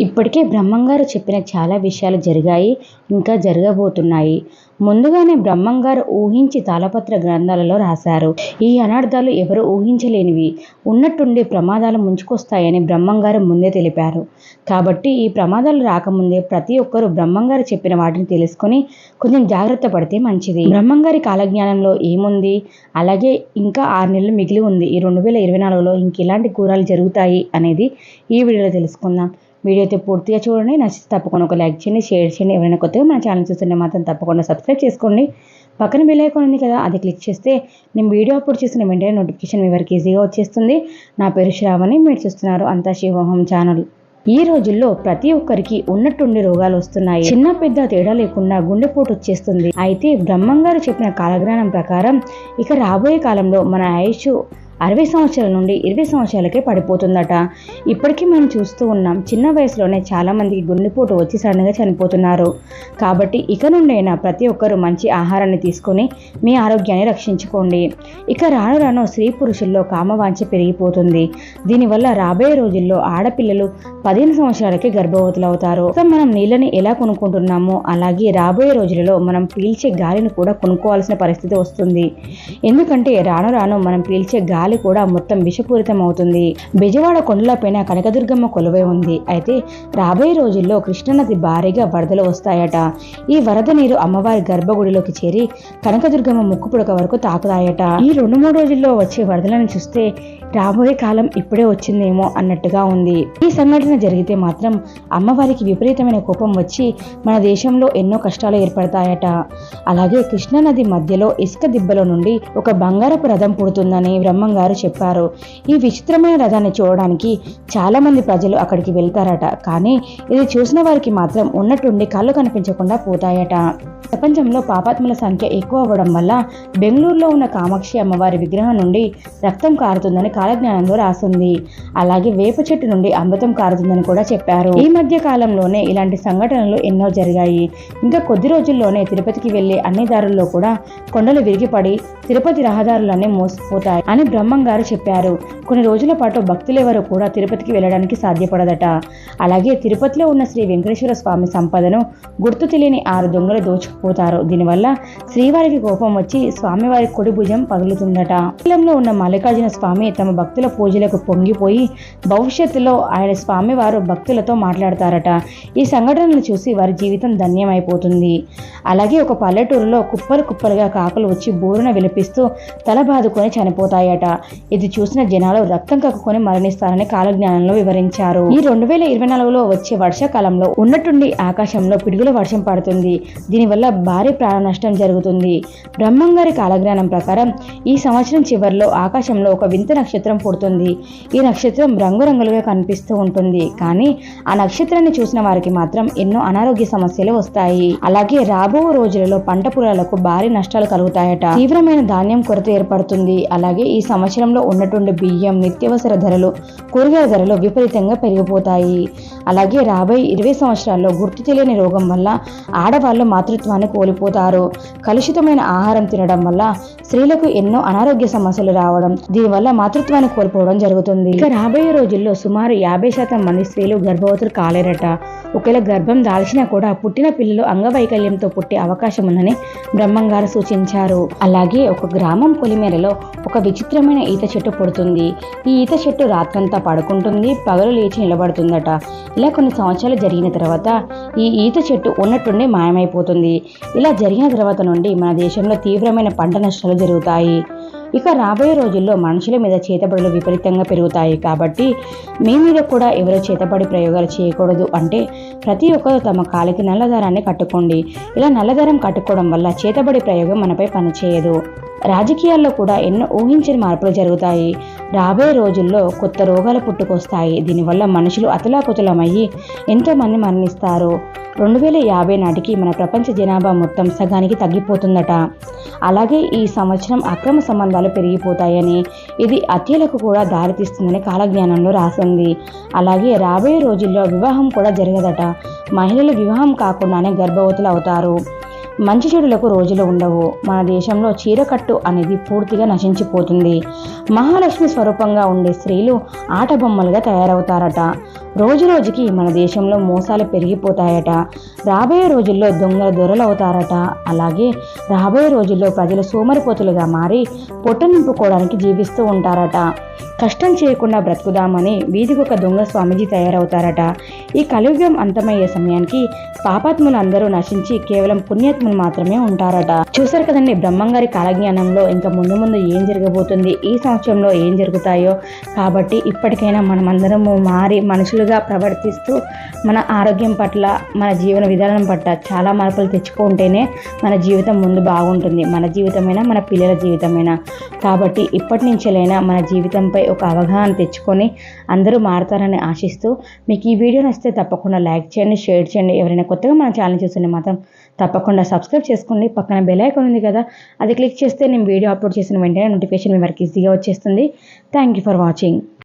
ఇప్పటికే బ్రహ్మంగారు చెప్పిన చాలా విషయాలు జరిగాయి, ఇంకా జరగబోతున్నాయి. ముందుగానే బ్రహ్మంగారు ఊహించి తాళపత్ర గ్రంథాలలో రాశారు. ఈ అనర్థాలు ఎవరు ఊహించలేనివి, ఉన్నట్టుండి ప్రమాదాలు ముంచుకొస్తాయని బ్రహ్మంగారు ముందే తెలిపారు. కాబట్టి ఈ ప్రమాదాలు రాకముందే ప్రతి ఒక్కరూ బ్రహ్మంగారు చెప్పిన వాటిని తెలుసుకొని కొంచెం జాగ్రత్త పడితే మంచిది. బ్రహ్మంగారి కాలజ్ఞానంలో ఏముంది? అలాగే ఇంకా 6 నెలలు మిగిలి ఉంది. ఈ 2024లో ఇంకెలాంటి ఘోరాలు జరుగుతాయి అనేది ఈ వీడియోలో తెలుసుకుందాం. వీడియో అయితే పూర్తిగా చూడండి. నచ్చితే తప్పకుండా ఒక లైక్ చేయండి, షేర్ చేయండి. ఎవరైనా కొత్తగా మన ఛానల్ చూస్తుంటే మాత్రం తప్పకుండా సబ్స్క్రైబ్ చేసుకోండి. పక్కన బెల్ ఐకాన్ ఉంది కదా, అది క్లిక్ చేస్తే నేను వీడియో అప్లోడ్ చేసిన వెంటనే నోటిఫికేషన్ మీ వరకు ఈజీగా వచ్చేస్తుంది. నా పేరు శ్రావణి, మీరు చూస్తున్నారు అంతా శివోహం ఛానల్. ఈ రోజుల్లో ప్రతి ఒక్కరికి ఉన్నట్టుండి రోగాలు వస్తున్నాయి. చిన్న పెద్ద తేడా లేకుండా గుండెపోటు వచ్చేస్తుంది. అయితే బ్రహ్మంగారు చెప్పిన కాలజ్ఞానం ప్రకారం ఇక రాబోయే కాలంలో మన ఆయుష్ 60 సంవత్సరాల నుండి 20 సంవత్సరాలకే పడిపోతుందట. ఇప్పటికీ మనం చూస్తూ ఉన్నాం, చిన్న వయసులోనే చాలా మందికి గుండెపోటు వచ్చి సడన్గా చనిపోతున్నారు. కాబట్టి ఇక నుండైనా ప్రతి ఒక్కరూ మంచి ఆహారాన్ని తీసుకొని మీ ఆరోగ్యాన్ని రక్షించుకోండి. ఇక రాను రాను స్త్రీ పురుషుల్లో కామవాంఛ పెరిగిపోతుంది. దీనివల్ల రాబోయే రోజుల్లో ఆడపిల్లలు 15 సంవత్సరాలకే గర్భవతులు అవుతారు. మనం నీళ్ళని ఎలా కొనుక్కుంటున్నామో అలాగే రాబోయే రోజులలో మనం పీల్చే గాలిని కూడా కొనుక్కోవాల్సిన పరిస్థితి వస్తుంది. ఎందుకంటే రాను రాను మనం పీల్చే గాలి కూడా మొత్తం విషపూరితం అవుతుంది. బెజవాడ కొండలపైన కనకదుర్గమ్మ కొలువై ఉంది. అయితే రాబోయే రోజుల్లో కృష్ణానది భారీగా వరదలు వస్తాయట. ఈ వరద నీరు అమ్మవారి గర్భగుడిలోకి చేరి కనకదుర్గమ్మ ముక్కు పుడక వరకు తాకుతాయట. ఈ 2-3 రోజుల్లో వచ్చే వరదలను చూస్తే రాబోయే కాలం ఇప్పుడే వచ్చిందేమో అన్నట్టుగా ఉంది. ఈ సంఘటన జరిగితే మాత్రం అమ్మవారికి విపరీతమైన కోపం వచ్చి మన దేశంలో ఎన్నో కష్టాలు ఏర్పడతాయట. అలాగే కృష్ణానది మధ్యలో ఇసుక దిబ్బలో నుండి ఒక బంగారపు రథం పుడుతుందని బ్రహ్మంగారు చెప్పారు. ఈ విచిత్రమైన రథాన్ని చూడడానికి చాలా మంది ప్రజలు అక్కడికి వెళ్తారట. కానీ ఇది చూసిన వారికి మాత్రం ఉన్నట్టుండి కళ్ళు కనిపించకుండా పోతాయట. ప్రపంచంలో పాపాత్ముల సంఖ్య ఎక్కువ అవ్వడం వల్ల బెంగళూరులో ఉన్న కామాక్షి అమ్మవారి విగ్రహం నుండి రక్తం కారుతుందని కాలజ్ఞానంలో రాసింది. అలాగే వేప చెట్టు నుండి అమృతం కారుతుందని కూడా చెప్పారు. ఈ మధ్య కాలంలోనే ఇలాంటి సంఘటనలు ఎన్నో జరిగాయి. ఇంకా కొద్ది రోజుల్లోనే తిరుపతికి వెళ్లే అన్ని దారుల్లో కూడా కొండలు విరిగిపడి తిరుపతి రహదారులన్నీ మోసిపోతాయి అని బ్రహ్మంగారు చెప్పారు. కొన్ని రోజుల పాటు భక్తులెవరూ కూడా తిరుపతికి వెళ్ళడానికి సాధ్యపడదట. అలాగే తిరుపతిలో ఉన్న శ్రీ వెంకటేశ్వర స్వామి సంపదను గుర్తు తెలియని 6 దొంగలు దోచుకుపోతారు. దీనివల్ల శ్రీవారికి కోపం వచ్చి స్వామివారి కుడి భుజం పగులుతుందట. లో ఉన్న మల్లికార్జున స్వామి తమ భక్తుల పూజలకు పొంగిపోయి భవిష్యత్తులో ఆయన స్వామివారు భక్తులతో మాట్లాడతారట. ఈ సంఘటనలు చూసి వారి జీవితం ధన్యమైపోతుంది. అలాగే ఒక పల్లెటూరులో కుప్పలు కుప్పలుగా కాకులు వచ్చి బోరున విలపిస్తూ తల బాదుకొని చనిపోతాయట. ఇది చూసిన జనాలు రక్తం కక్కుకొని మరణిస్తారని కాలజ్ఞానంలో వివరించారు. ఈ 2024లో వచ్చే వర్షాకాలంలో ఉన్నట్టుండి ఆకాశంలో పిడుగుల వర్షం పడుతుంది. దీనివల్ల భారీ ప్రాణ నష్టం జరుగుతుంది. బ్రహ్మంగారి కాలజ్ఞానం ప్రకారం ఈ సంవత్సరం చివరిలో ఆకాశంలో ఒక వింత నక్షత్రం పుడుతుంది. ఈ నక్షత్రం రంగురంగులుగా కనిపిస్తూ ఉంటుంది. కానీ ఆ నక్షత్రాన్ని చూసిన వారికి మాత్రం ఎన్నో అనారోగ్య సమస్యలు వస్తాయి. అలాగే రాబో రోజులలో పంట పొలాలకు భారీ నష్టాలు కలుగుతాయట. తీవ్రమైన ధాన్యం కొరత ఏర్పడుతుంది. అలాగే ఈ సంవత్సరంలో ఉన్నటువంటి బియ్యం, నిత్యావసర ధరలు, కూరగాయల ధరలు విపరీతంగా పెరిగిపోతాయి. అలాగే రాబోయే 20 సంవత్సరాల్లో గుర్తు తెలియని రోగం వల్ల ఆడవాళ్ళు మాతృత్వాన్ని కోల్పోతారు. కలుషితమైన ఆహారం తినడం వల్ల స్త్రీలకు ఎన్నో అనారోగ్య సమస్యలు రావడం, దీనివల్ల మాతృత్వాన్ని కోల్పోవడం జరుగుతుంది. ఇక రాబోయే రోజుల్లో సుమారు 50% మంది స్త్రీలు గర్భవతులు కాలేరట. ఒకవేళ గర్భం దాల్చినా కూడా పుట్టిన పిల్లలు అంగవైకల్యంతో పుట్టే అవకాశం ఉందని బ్రహ్మంగారు సూచించారు. అలాగే ఒక గ్రామం పొలిమేరలో ఒక విచిత్రమైన ఈత చెట్టు పుడుతుంది. ఈ ఈత చెట్టు రాత్రంతా పడుకుంటుంది, పగలు లేచి నిలబడుతుందట. ఇలా కొన్ని సంవత్సరాలు జరిగిన తర్వాత ఈ ఈత చెట్టు ఉన్నట్టుండి మాయమైపోతుంది. ఇలా జరిగిన తర్వాత నుండి మన దేశంలో తీవ్రమైన పంట నష్టాలు జరుగుతాయి. ఇక రాబోయే రోజుల్లో మనుషుల మీద చేతబడులు విపరీతంగా పెరుగుతాయి. కాబట్టి మీ మీద కూడా ఎవరో చేతబడి ప్రయోగాలు చేయకూడదు. అంటే ప్రతి ఒక్కరూ తమ కాలికి నల్లదారాన్ని కట్టుకోండి. ఇలా నల్లదారం కట్టుకోవడం వల్ల చేతబడి ప్రయోగం మనపై పనిచేయదు. రాజకీయాల్లో కూడా ఎన్నో ఊహించని మార్పులు జరుగుతాయి. రాబోయే రోజుల్లో కొత్త రోగాలు పుట్టుకొస్తాయి. దీనివల్ల మనుషులు అతలాకుతలమయ్యి ఎంతో మంది మరణిస్తారు. 2050 నాటికి మన ప్రపంచ జనాభా మొత్తం సగానికి తగ్గిపోతుందట. అలాగే ఈ సంవత్సరం అక్రమ సంబంధాలు పెరిగిపోతాయని, ఇది హత్యలకు కూడా దారితీస్తుందని కాలజ్ఞానంలో రాసింది. అలాగే రాబోయే రోజుల్లో వివాహం కూడా జరగదట. మహిళలు వివాహం కాకుండానే గర్భవతులు అవుతారు. మంచి చెడులకు రోజులు ఉండవు. మన దేశంలో చీరకట్టు అనేది పూర్తిగా నశించిపోతుంది. మహాలక్ష్మి స్వరూపంగా ఉండే స్త్రీలు ఆట బొమ్మలుగా తయారవుతారట. రోజు రోజుకి మన దేశంలో మోసాలు పెరిగిపోతాయట. రాబోయే రోజుల్లో దొంగల దొరలవుతారట. అలాగే రాబోయే రోజుల్లో ప్రజలు సోమరిపోతులుగా మారి పొట్ట నింపుకోవడానికి జీవిస్తూ ఉంటారట. కష్టం చేయకుండా బ్రతుకుదామని వీధికొక దొంగ స్వామీజీ తయారవుతారట. ఈ కలియుగం అంతమయ్యే సమయానికి పాపాత్ములు అందరూ నశించి కేవలం పుణ్యాత్ములు మాత్రమే ఉంటారట. చూసారు కదండి బ్రహ్మంగారి కాలజ్ఞానంలో ఇంకా ముందు ముందు ఏం జరగబోతుంది, ఈ సంవత్సరంలో ఏం జరుగుతాయో. కాబట్టి ఇప్పటికైనా మనమందరము మారి మనుషులుగా ప్రవర్తిస్తూ మన ఆరోగ్యం పట్ల, మన జీవన విధానం పట్ల చాలా మార్పులు తెచ్చుకుంటేనే మన జీవితం ముందు బాగుంటుంది. మన జీవితమైనా మన పిల్లల జీవితమైనా. కాబట్టి ఇప్పటి నుంచెలైనా మన జీవితంపై ఒక అవగాహన తెచ్చుకొని అందరూ మారుతారని ఆశిస్తూ, మీకు ఈ వీడియో నచ్చితే తప్పకుండా లైక్ చేయండి, షేర్ చేయండి. ఎవరైనా కొత్తగా మన ఛానల్ చూస్తుంటే మాత్రం తప్పకుండా సబ్స్క్రైబ్ చేసుకోండి. పక్కన బెల్ ఐకాన్ ఉంది కదా, అది క్లిక్ చేస్తే నేను వీడియో అప్లోడ్ చేసిన వెంటనే నోటిఫికేషన్ మీ వరకు ఈజీగా వచ్చేస్తుంది. Thank you for watching.